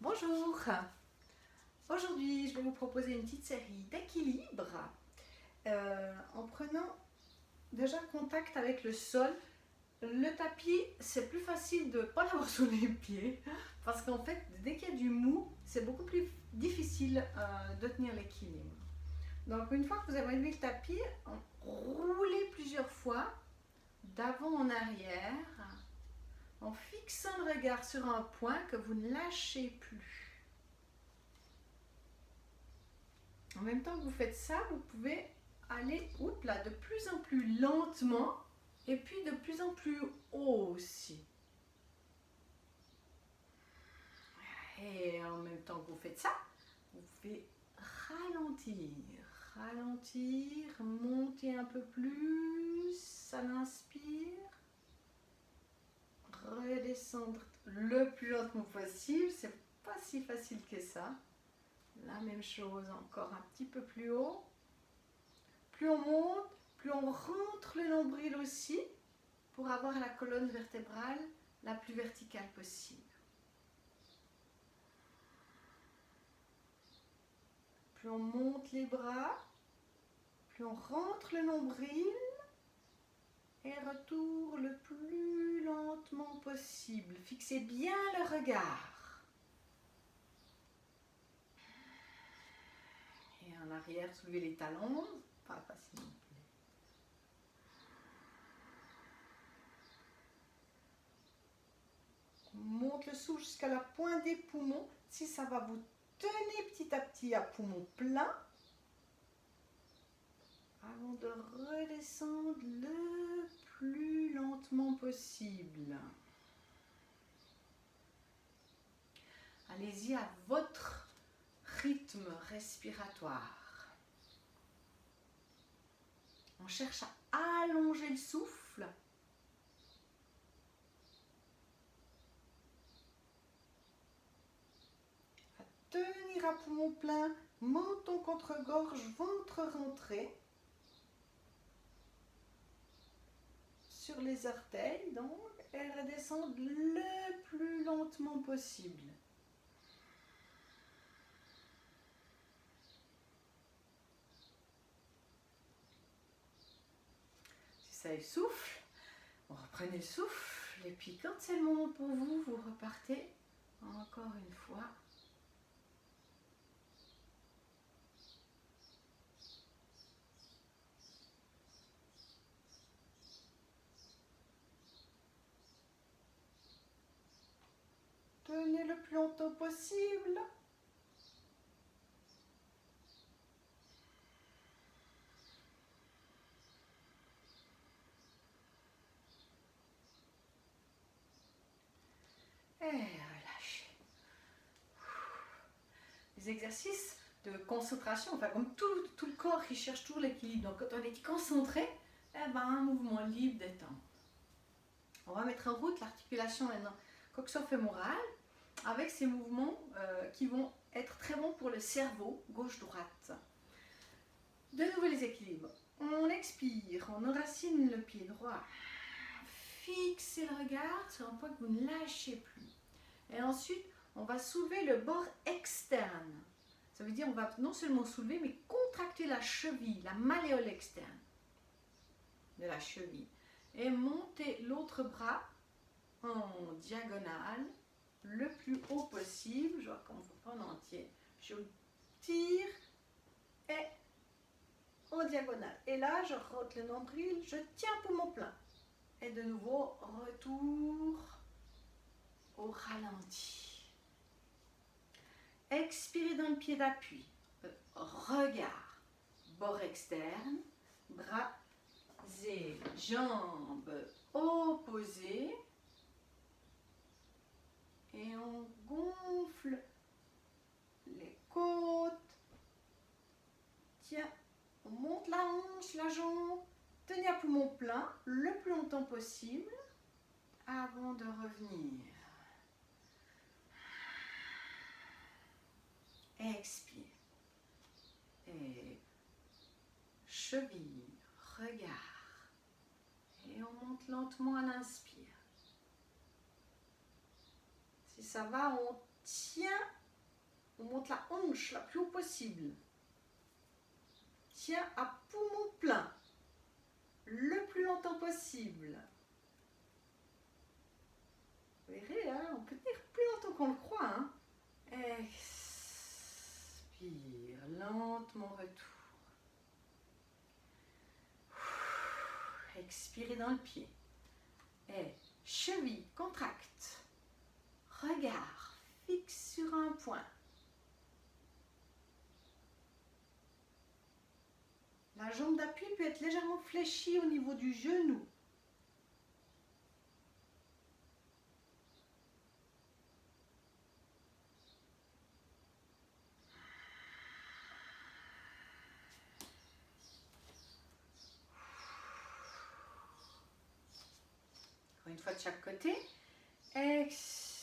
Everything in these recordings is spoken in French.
Bonjour, aujourd'hui je vais vous proposer une petite série d'équilibre en prenant déjà contact avec le sol. Le tapis, c'est plus facile de ne pas l'avoir sous les pieds parce qu'en fait, dès qu'il y a du mou, c'est beaucoup plus difficile de tenir l'équilibre. Donc une fois que vous avez levé le tapis, roulez plusieurs fois d'avant en arrière en fixant le regard sur un point que vous ne lâchez plus. En même temps que vous faites ça, vous pouvez aller de plus en plus lentement et puis de plus en plus haut aussi. Et en même temps que vous faites ça, vous pouvez ralentir, monter un peu plus à l'inspire, redescendre le plus lentement possible, c'est pas si facile que ça. La même chose encore un petit peu plus haut. Plus on monte, plus on rentre le nombril aussi pour avoir la colonne vertébrale la plus verticale possible. Plus on monte les bras, plus on rentre le nombril et retour le plus lentement possible. Fixez bien le regard. Et en arrière, soulevez les talons, pas facile non plus. Monte le souffle jusqu'à la pointe des poumons. Si ça va, vous tenez petit à petit à poumon plein avant de redescendre le plus lentement possible. Allez-y à votre rythme respiratoire. On cherche à allonger le souffle. À tenir à poumon plein, menton contre gorge, ventre rentré. Sur les orteils, donc, et redescendre le plus lentement possible. Si ça essouffle, vous reprenez le souffle, et puis quand c'est le moment pour vous, vous repartez encore une fois. Tenez le plus longtemps possible. Et relâchez. Les exercices de concentration, enfin comme tout le corps qui cherche toujours l'équilibre. Donc quand on est concentré, un mouvement libre détente. On va mettre en route l'articulation maintenant coxo-fémorale avec ces mouvements qui vont être très bons pour le cerveau, gauche-droite. De nouveau les équilibres. On expire, on enracine le pied droit. Fixez le regard sur un point que vous ne lâchez plus. Et ensuite, on va soulever le bord externe. Ça veut dire qu'on va non seulement soulever, mais contracter la cheville, la malléole externe de la cheville. Et monter l'autre bras en diagonale, le plus haut possible. Je vois qu'on ne fait pas en entier. Je tire et en diagonale. Et là, je rentre le nombril, je tiens poumon plein. Et de nouveau, retour au ralenti. Expirez dans le pied d'appui. Regard, bord externe, bras et jambes opposées. Et on gonfle les côtes. Tiens, on monte la hanche, la jambe. Tenez à poumon plein le plus longtemps possible avant de revenir. Expire. Et cheville, regard. Et on monte lentement à l'inspire. Si ça va, on Tiens, on monte la hanche la plus haut possible. Tiens à poumon plein, le plus longtemps possible. Vous verrez, hein, on peut tenir plus longtemps qu'on le croit. Hein. Expire, lentement retour. Expirez dans le pied. Et cheville contracte. Regard fixe sur un point. La jambe d'appui peut être légèrement fléchie au niveau du genou. Une fois de chaque côté. Expire.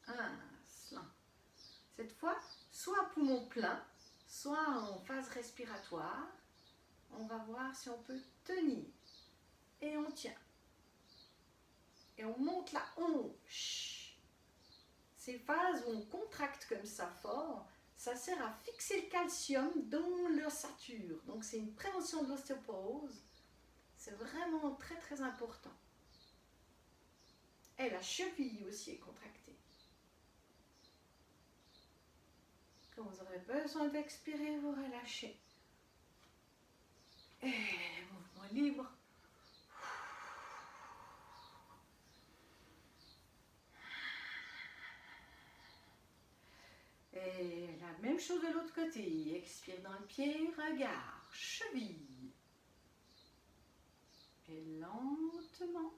Inspire. Cette fois, soit à poumon plein, soit en phase respiratoire. On va voir si on peut tenir. Et on tient. Et on monte la hanche. Ces phases où on contracte comme ça fort, ça sert à fixer le calcium dans l'ossature. Donc c'est une prévention de l'ostéoporose. C'est vraiment très très important. Et la cheville aussi est contractée. Quand vous aurez besoin d'expirer, vous relâchez. Et mouvement libre. Et la même chose de l'autre côté. Expire dans le pied, regard, cheville. Et lentement.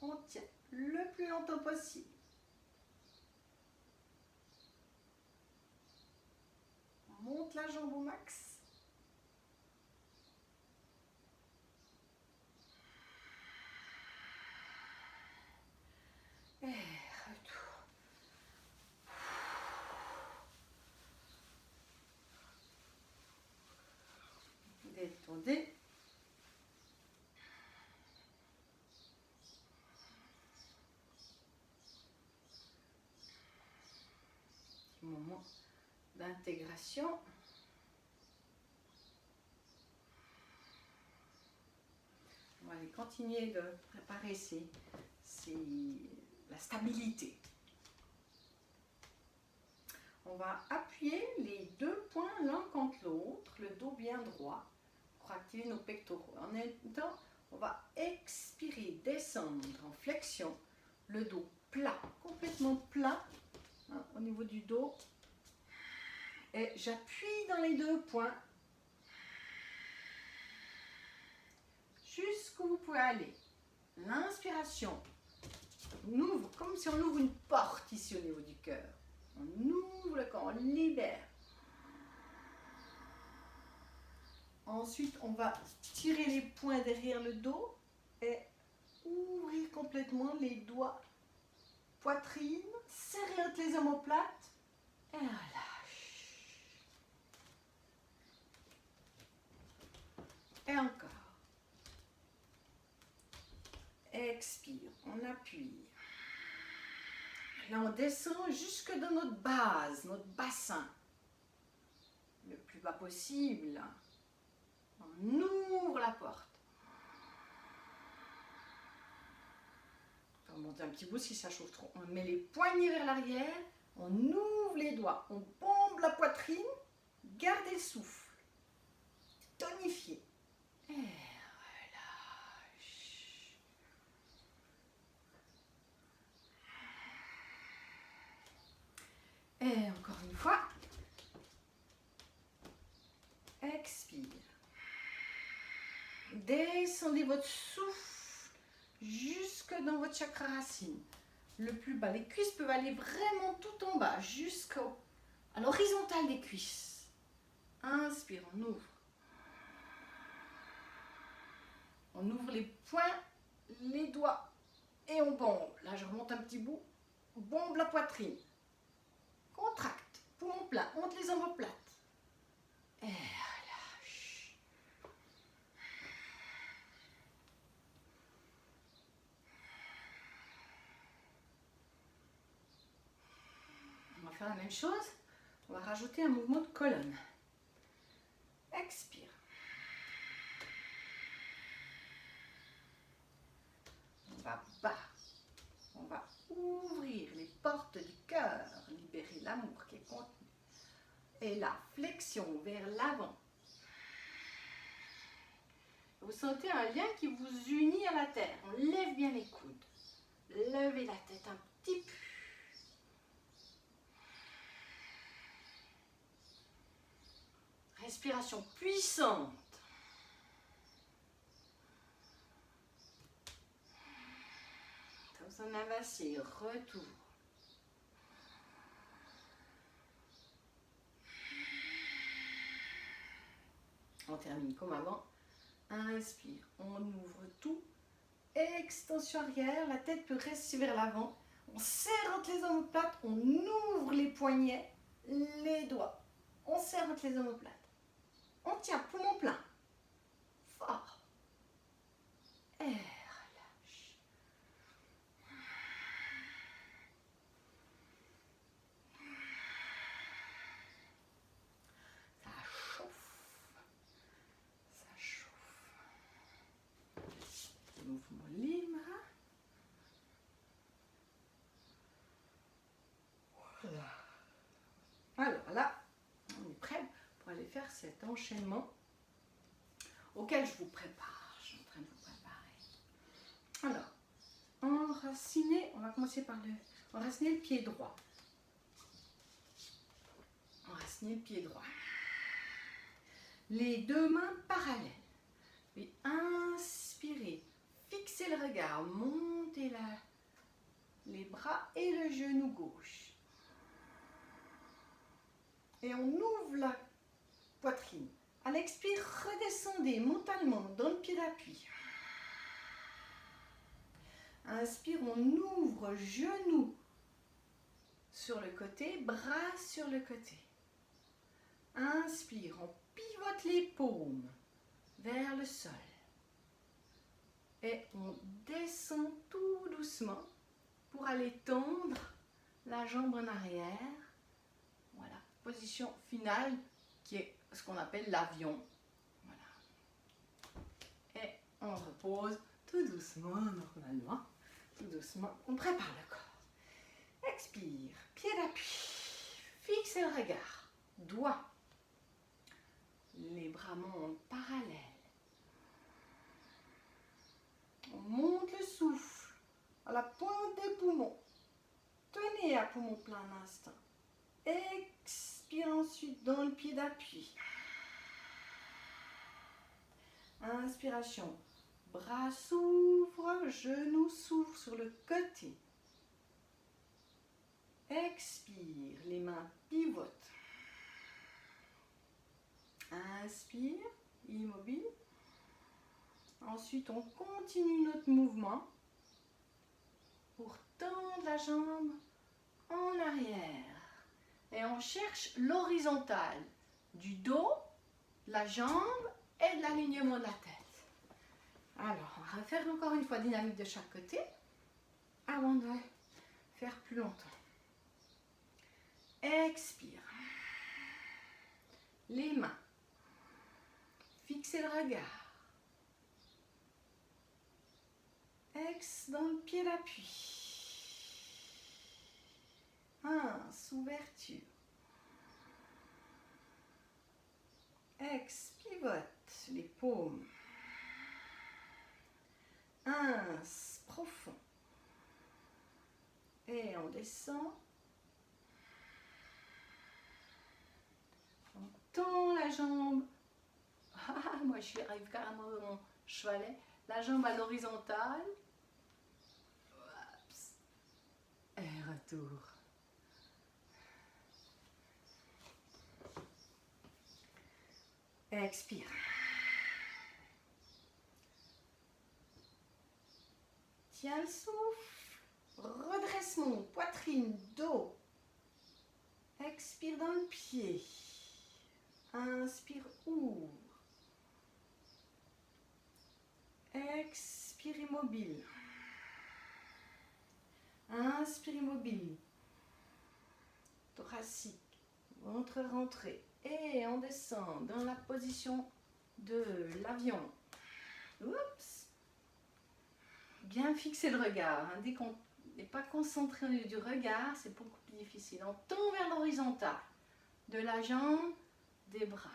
On tient le plus longtemps possible. On monte la jambe au max. Et retour. Détendez. Petit moment d'intégration. On va aller continuer de préparer la stabilité. On va appuyer les deux poings l'un contre l'autre, le dos bien droit, pour activer nos pectoraux. En même temps, on va expirer, descendre en flexion, le dos plat, complètement plat, hein, au niveau du dos. Et j'appuie dans les deux poings, jusqu'où vous pouvez aller. L'inspiration, on ouvre, comme si on ouvre une porte ici au niveau du cœur. On ouvre le corps, on libère. Ensuite, on va tirer les poings derrière le dos et ouvrir complètement les doigts, poitrine, serrer entre les omoplates et relâche. Et encore. Expire, on appuie. Là, on descend jusque dans notre base, notre bassin. Le plus bas possible. On ouvre la porte. On va monter un petit bout si ça chauffe trop. On met les poignets vers l'arrière. On ouvre les doigts. On bombe la poitrine. Gardez le souffle. Tonifiez. Et relâche. Et encore une fois. Expire. Descendez votre souffle jusque dans votre chakra racine. Le plus bas. Les cuisses peuvent aller vraiment tout en bas, jusqu'à l'horizontale des cuisses. Inspire, on ouvre. On ouvre les poings, les doigts et on bombe. Là, je remonte un petit bout. On bombe la poitrine. Contracte. Poumon plein. Monte les omoplates. Et faire la même chose. On va rajouter un mouvement de colonne. Expire. On va bas. On va ouvrir les portes du cœur, libérer l'amour qui est contenu. Et la flexion vers l'avant. Vous sentez un lien qui vous unit à la terre. On lève bien les coudes. Levez la tête un petit peu. Respiration puissante. Comme un avancée, retour. On termine comme avant. Inspire, on ouvre tout. Extension arrière, la tête peut rester vers l'avant. On serre entre les omoplates, on ouvre les poignets, les doigts. On serre entre les omoplates. On tient poumon plein. Fort. Et relâche. Ça chauffe. Ça chauffe. Mouvement libre. Voilà. Alors là, on est prêt pour aller faire cet enchaînement auquel je vous prépare. Je suis en train de vous préparer. Alors, enraciner, on va commencer par enraciner le pied droit. Enraciner le pied droit. Les deux mains parallèles. Puis inspirez, fixez le regard, montez les bras et le genou gauche. Et on ouvre la poitrine. À l'expire, redescendez mentalement dans le pied d'appui. Inspire, on ouvre genou sur le côté, bras sur le côté. Inspire, on pivote les paumes vers le sol. Et on descend tout doucement pour aller tendre la jambe en arrière. Voilà, position finale qui est ce qu'on appelle l'avion. Voilà. Et on repose tout doucement, normalement. Tout doucement, on prépare le corps. Expire, pied d'appui. Fixez le regard. Doigts. Les bras montent parallèles. On monte le souffle à la pointe des poumons. Tenez à poumon plein un instant. Expire ensuite dans le pied d'appui. Inspiration. Bras s'ouvrent, genoux s'ouvrent sur le côté. Expire, les mains pivotent. Inspire, immobile. Ensuite, on continue notre mouvement pour tendre la jambe en arrière. Et on cherche l'horizontale du dos, de la jambe et de l'alignement de la tête. Alors, on va faire encore une fois dynamique de chaque côté avant de faire plus longtemps. Expire. Les mains. Fixez le regard. Ex dans le pied d'appui. Ouverture. Ex, pivote les paumes. Profond. Et on descend. On tend la jambe. Moi je arrive carrément dans mon chevalet. La jambe à l'horizontale. Et retour. Expire. Tiens le souffle. Redressement, poitrine, dos. Expire dans le pied. Inspire, ouvre. Expire immobile. Inspire immobile. thoracique, ventre rentré. Et on descend dans la position de l'avion. Oups. Bien fixer le regard. Hein. Dès qu'on n'est pas concentré au niveau du regard, c'est beaucoup plus difficile. On tombe vers l'horizontale. De la jambe, des bras.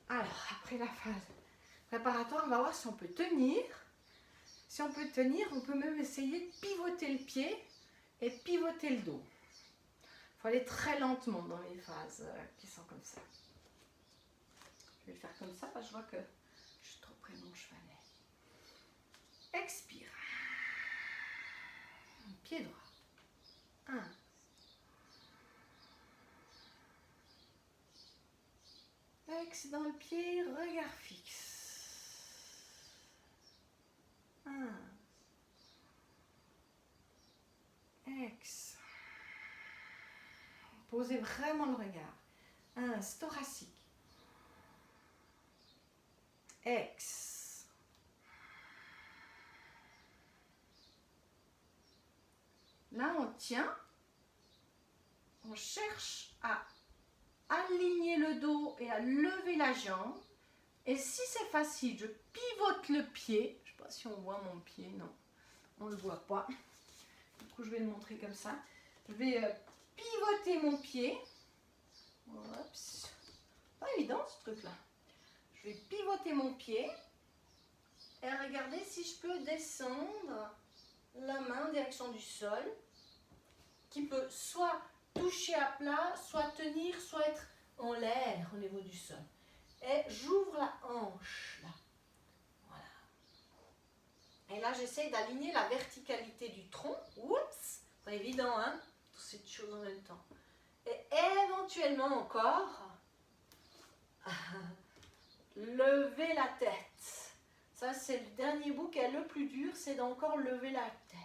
Alors, après la phase préparatoire, on va voir si on peut tenir. Si on peut tenir, on peut même essayer de pivoter le pied et pivoter le dos. Il faut aller très lentement dans les phases qui sont comme ça. Je vais le faire comme ça parce que je vois que je suis trop près de mon chevalet. Expire. Pied droit. 1. Ex dans le pied, regard fixe. 1. Ex. Posez vraiment le regard. 1. Thoracique. Ex. Là, on tient. On cherche à aligner le dos et à lever la jambe. Et si c'est facile, je pivote le pied. Je ne sais pas si on voit mon pied, non. On ne le voit pas. Du coup, je vais le montrer comme ça. Je vais pivoter mon pied. Oups. Pas évident ce truc-là. Je vais pivoter mon pied. Et regardez si je peux descendre la main en direction du sol. Qui peut soit toucher à plat, soit tenir, soit être en l'air au niveau du sol. Et j'ouvre la hanche, là. Voilà. Et là, j'essaie d'aligner la verticalité du tronc. Oups, pas évident, hein, toutes ces choses en même temps. Et éventuellement encore, lever la tête. Ça, c'est le dernier bout qui est le plus dur, c'est d'encore lever la tête.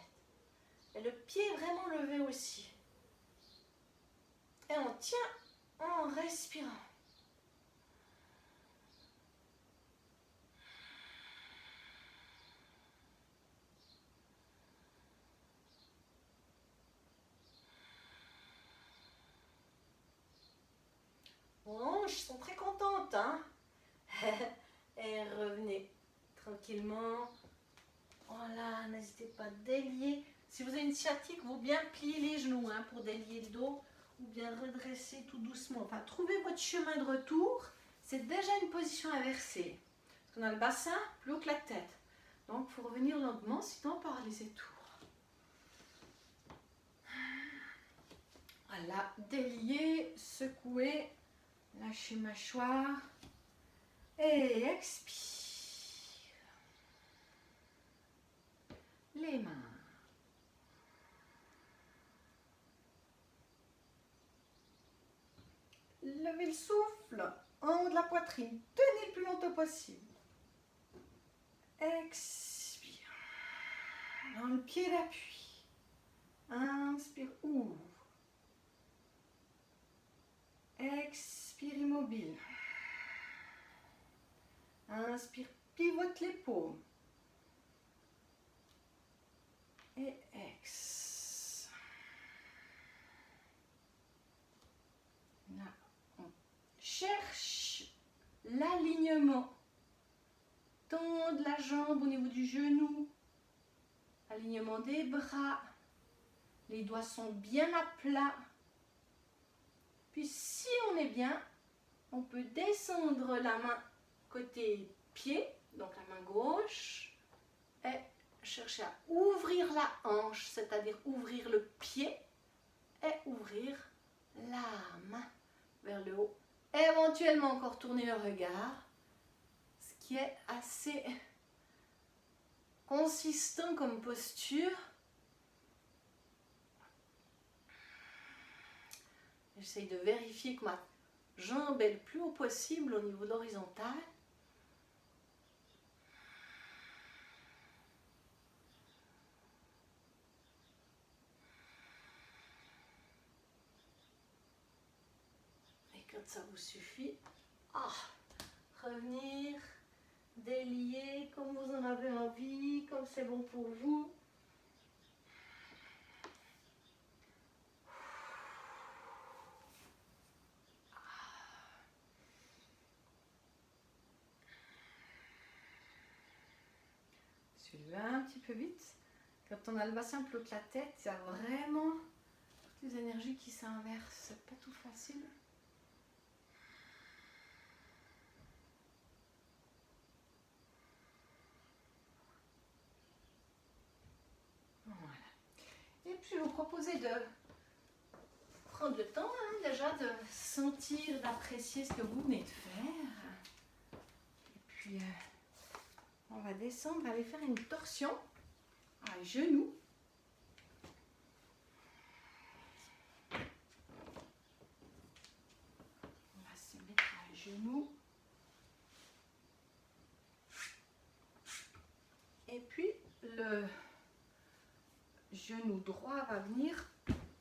Et le pied est vraiment levé aussi. Et on tient en respirant. Vos hanches sont très contentes, hein? Et revenez tranquillement. Voilà, n'hésitez pas à délier. Si vous avez une sciatique, vous bien plier les genoux hein, pour délier le dos. Ou bien redresser tout doucement. Enfin, trouvez votre chemin de retour. C'est déjà une position inversée. Parce qu'on a le bassin plus haut que la tête. Donc, il faut revenir lentement, sinon on part les tours. Voilà, délier, secouer, lâchez mâchoire. Et expire. Les mains. Levez le souffle en haut de la poitrine. Tenez le plus longtemps possible. Expire. Dans le pied d'appui. Inspire, ouvre. Expire immobile. Inspire, pivote les paumes. Et ex. Là, on cherche l'alignement. Tendre la jambe au niveau du genou. Alignement des bras. Les doigts sont bien à plat. Puis si on est bien, on peut descendre la main côté pied, donc la main gauche, et chercher à ouvrir la hanche, c'est-à-dire ouvrir le pied et ouvrir la main vers le haut. Éventuellement encore tourner le regard, ce qui est assez consistant comme posture. J'essaye de vérifier que ma jambe est le plus haut possible au niveau de l'horizontale. Et quand ça vous suffit, revenir, délier comme vous en avez envie, comme c'est bon pour vous. Je vais un petit peu vite. Quand on a le bassin plus haut que la tête, il y a vraiment toutes les énergies qui s'inversent. C'est pas tout facile. Voilà. Et puis, je vais vous proposer de prendre le temps déjà de sentir, d'apprécier ce que vous venez de faire. Et puis, on va descendre, aller faire une torsion à genoux. On va se mettre à genoux. Et puis, le genou droit va venir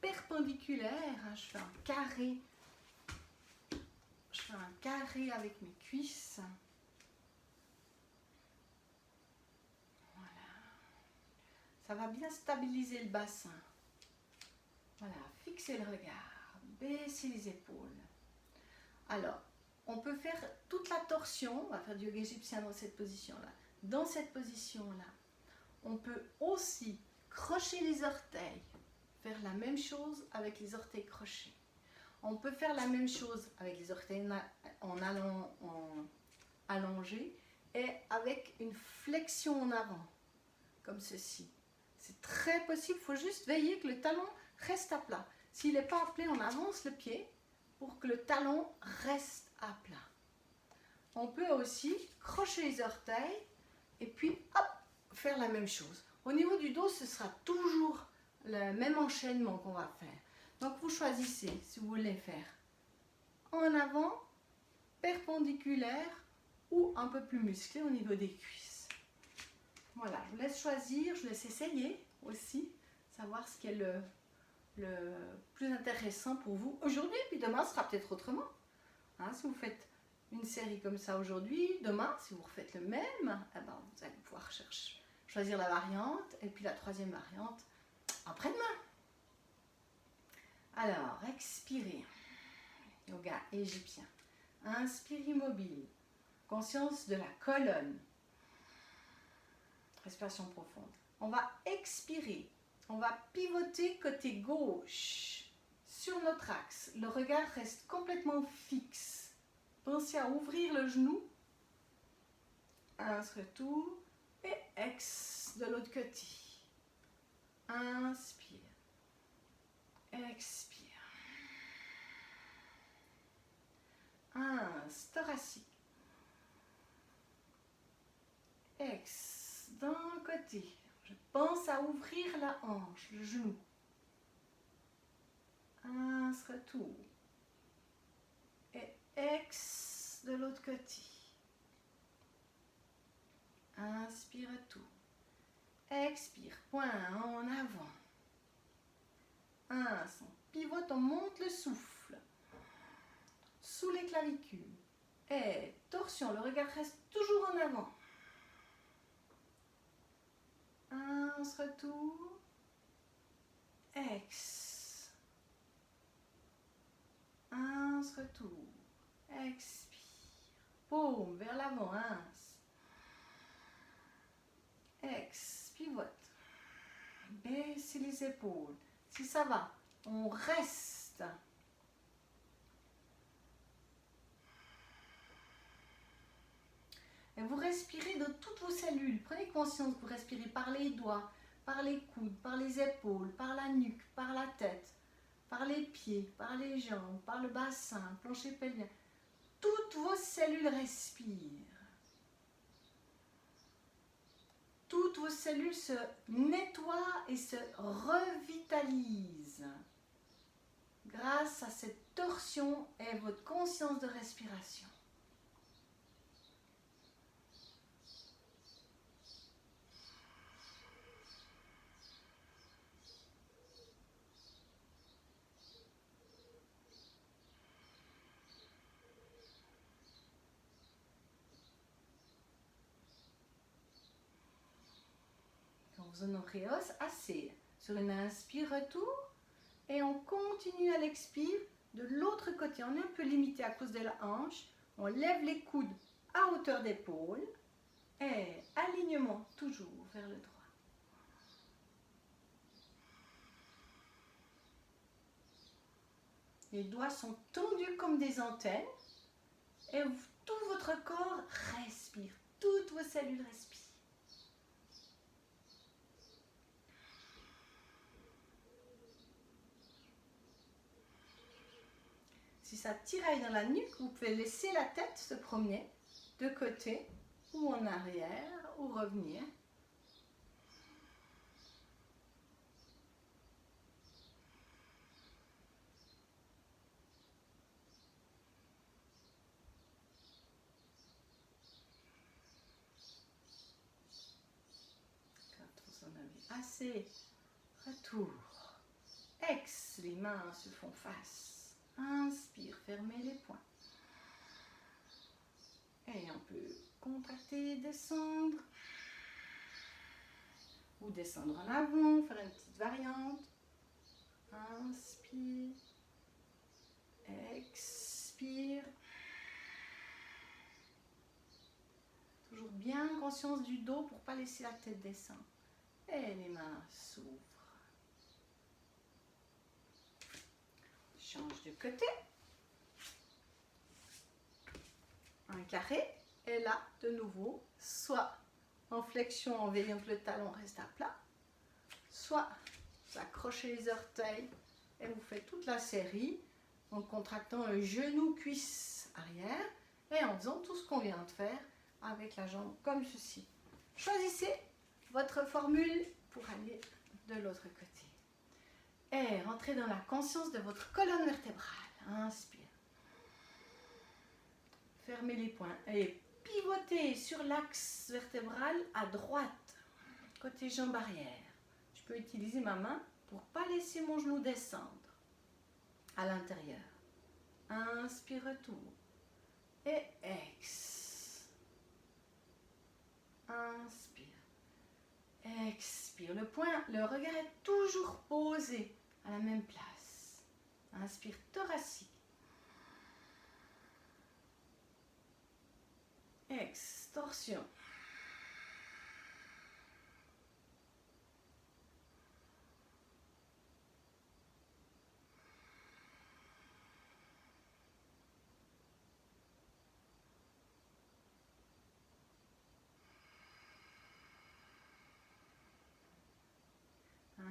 perpendiculaire. Je fais un carré. Je fais un carré avec mes cuisses. Voilà. Ça va bien stabiliser le bassin. Voilà, fixez le regard, baissez les épaules. Alors, on peut faire toute la torsion, on va faire du yoga égyptien dans cette position-là. Dans cette position-là, on peut aussi crocher les orteils, faire la même chose avec les orteils crochés. On peut faire la même chose avec les orteils allongés et avec une flexion en avant, comme ceci. C'est très possible, il faut juste veiller que le talon reste à plat. S'il n'est pas à plat, on avance le pied pour que le talon reste à plat. On peut aussi crocher les orteils et puis hop, faire la même chose. Au niveau du dos, ce sera toujours le même enchaînement qu'on va faire. Donc vous choisissez si vous voulez faire en avant, perpendiculaire ou un peu plus musclé au niveau des cuisses. Voilà, je vous laisse choisir, je vous laisse essayer aussi, savoir ce qui est le plus intéressant pour vous aujourd'hui, puis demain sera peut-être autrement. Si vous faites une série comme ça aujourd'hui, demain, si vous refaites le même, eh ben, vous allez pouvoir choisir la variante, et puis la troisième variante après-demain. Alors, expirez. Yoga égyptien. Inspire immobile. Conscience de la colonne. Respiration profonde. On va expirer. On va pivoter côté gauche sur notre axe. Le regard reste complètement fixe. Pensez à ouvrir le genou. Retour. Et ex de l'autre côté. Inspire. Expire. Thoracique. Ex d'un côté. Je pense à ouvrir la hanche, le genou. Retour. Et ex de l'autre côté. Inspire tout. Expire, point en avant. On pivote, on monte le souffle. Sous les clavicules. Et torsion, le regard reste toujours en avant. On se retourne. Ex. On se retourne. Expire. Paume vers l'avant. Ex. Pivote. Baissez les épaules. Si ça va, on reste. Et vous respirez de toutes vos cellules. Prenez conscience que vous respirez par les doigts, par les coudes, par les épaules, par la nuque, par la tête, par les pieds, par les jambes, par le bassin, le plancher pelvien. Toutes vos cellules respirent. Toutes vos cellules se nettoient et se revitalisent grâce à cette torsion et votre conscience de respiration. Zone oréos, assez. Sur une inspire, retour. Et on continue à l'expire de l'autre côté. On est un peu limité à cause de la hanche. On lève les coudes à hauteur d'épaule. Et alignement toujours vers le droit. Les doigts sont tendus comme des antennes et tout votre corps respire, toutes vos cellules respirent. Si ça tiraille dans la nuque, vous pouvez laisser la tête se promener de côté ou en arrière ou revenir. Quand vous en avez assez, retour. Ex, les mains se font face. Inspire, fermez les poings. Et on peut contracter, descendre. Ou descendre en avant, faire une petite variante. Inspire. Expire. Toujours bien conscience du dos pour ne pas laisser la tête descendre. Et les mains s'ouvrent. Change de côté. Un carré. Et là, de nouveau, soit en flexion en veillant que le talon reste à plat, soit vous accrochez les orteils et vous faites toute la série en contractant le genou, cuisse arrière et en faisant tout ce qu'on vient de faire avec la jambe comme ceci. Choisissez votre formule pour aller de l'autre côté. Et rentrez dans la conscience de votre colonne vertébrale. Inspire. Fermez les poings et pivotez sur l'axe vertébral à droite, côté jambe arrière. Je peux utiliser ma main pour ne pas laisser mon genou descendre à l'intérieur. Inspire, retour. Et ex. Inspire. Expire. Le regard est toujours posé à la même place. Inspire, thoracique. Extorsion.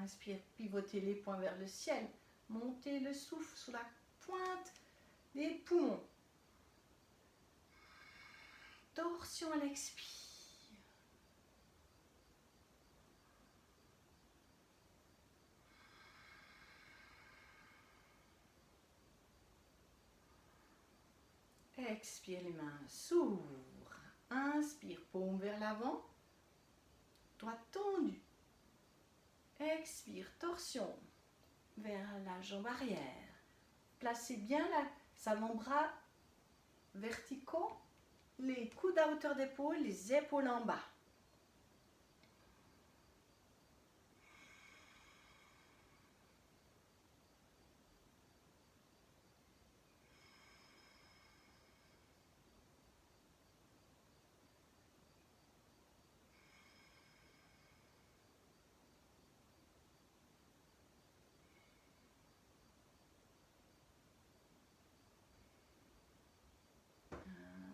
Inspire, pivotez les poings vers le ciel. Montez le souffle sous la pointe des poumons. Torsion à l'expire. Expire, les mains s'ouvrent. Inspire, paume vers l'avant. Doigt tendu. Expire, torsion vers la jambe arrière. Placez bien les avant-bras verticaux, les coudes à hauteur d'épaule, les épaules en bas.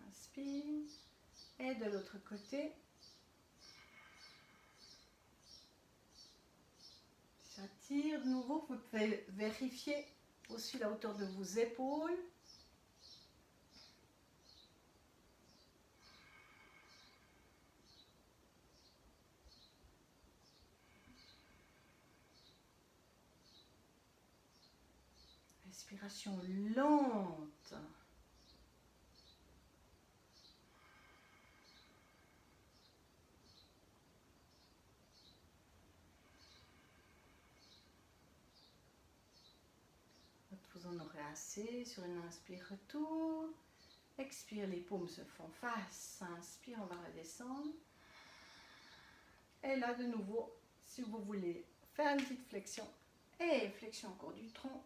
Inspire. Et de l'autre côté. J'attire de nouveau. Vous pouvez vérifier aussi la hauteur de vos épaules. Respiration lente. Vous en aurez assez sur une inspire, retour. Expire, les paumes se font face. Inspire, on va redescendre. Et là, de nouveau, si vous voulez faire une petite flexion. Et flexion encore du tronc.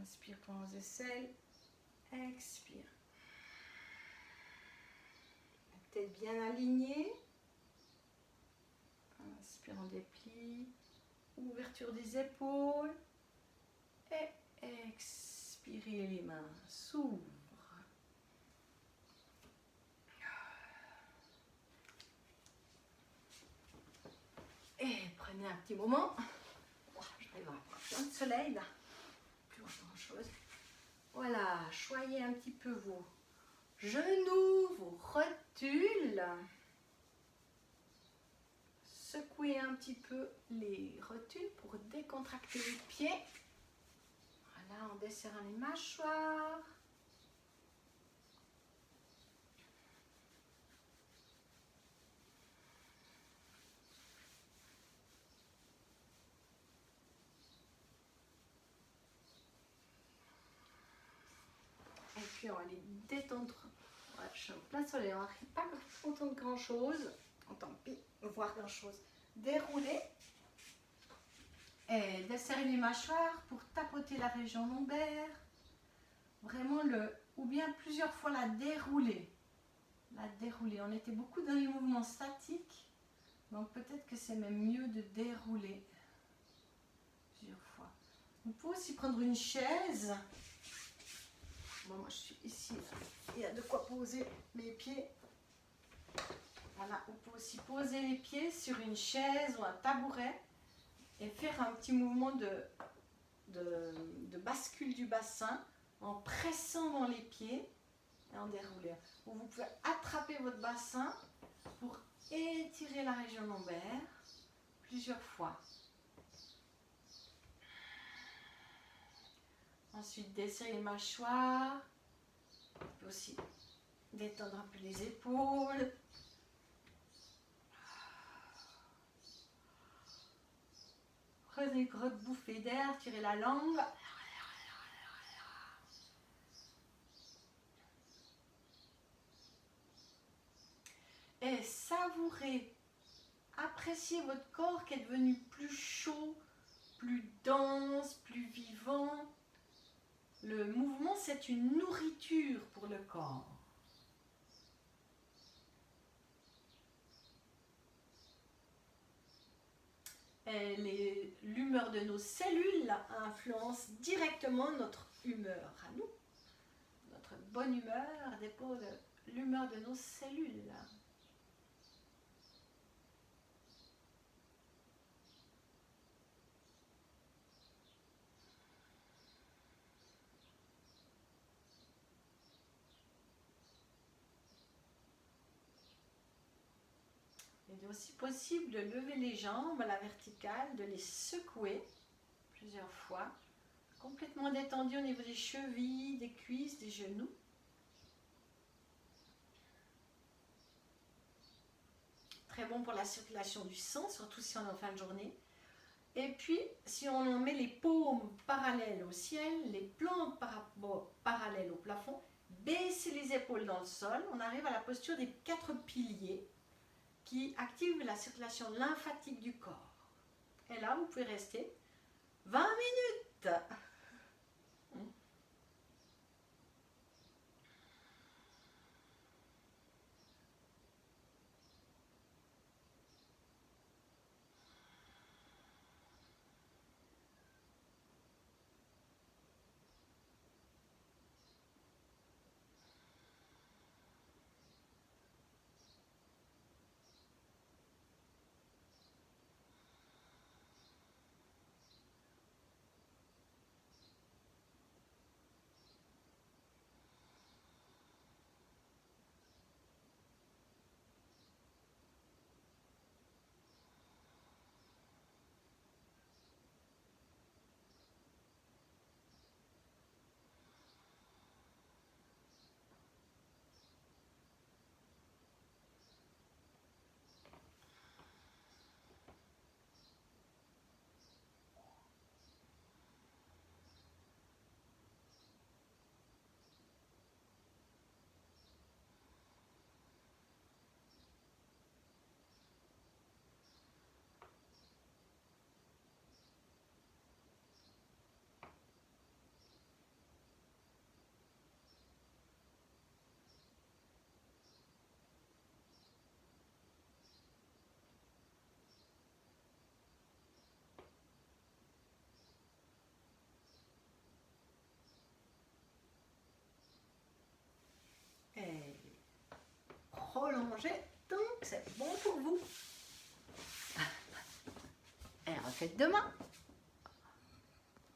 Inspire pour les aisselles. Expire. La tête bien alignée. Inspire, on déplie. Ouverture des épaules. Et expirez, les mains s'ouvrent. Et prenez un petit moment. J'arrive à avoir plein de soleil là. Plus grand chose. Voilà, choyez un petit peu vos genoux, vos rotules. Secouez un petit peu les rotules pour décontracter les pieds. Voilà, en desserrant les mâchoires. Et puis on va les détendre. Ouais, je suis en plein soleil, on n'arrive pas à entendre grand chose. Oh, tant pis, voir grand chose. Dérouler. Et desserrer les mâchoires pour tapoter la région lombaire. Vraiment ou bien plusieurs fois la dérouler. La dérouler. On était beaucoup dans les mouvements statiques. Donc peut-être que c'est même mieux de dérouler plusieurs fois. Vous pouvez aussi prendre une chaise. Bon, moi je suis ici. Il y a de quoi poser mes pieds. Voilà, vous pouvez aussi poser les pieds sur une chaise ou un tabouret et faire un petit mouvement de bascule du bassin en pressant dans les pieds et en déroulant. Ou vous pouvez attraper votre bassin pour étirer la région lombaire plusieurs fois. Ensuite, desserrer les mâchoires. Vous pouvez aussi détendre un peu les épaules. Prenez une grosse bouffée d'air, tirez la langue. Et savourez, appréciez votre corps qui est devenu plus chaud, plus dense, plus vivant. Le mouvement, c'est une nourriture pour le corps. Et l'humeur de nos cellules influence directement notre humeur à nous. Notre bonne humeur dépend de l'humeur de nos cellules. Il est aussi possible de lever les jambes à la verticale, de les secouer plusieurs fois, complètement détendues au niveau des chevilles, des cuisses, des genoux. Très bon pour la circulation du sang, surtout si on est en fin de journée. Et puis, si on met les paumes parallèles au ciel, les plantes parallèles au plafond, baissez les épaules dans le sol, on arrive à la posture des 4 piliers qui active la circulation lymphatique du corps. Et là, vous pouvez rester 20 minutes. manger, donc c'est bon pour vous. Et refaites demain.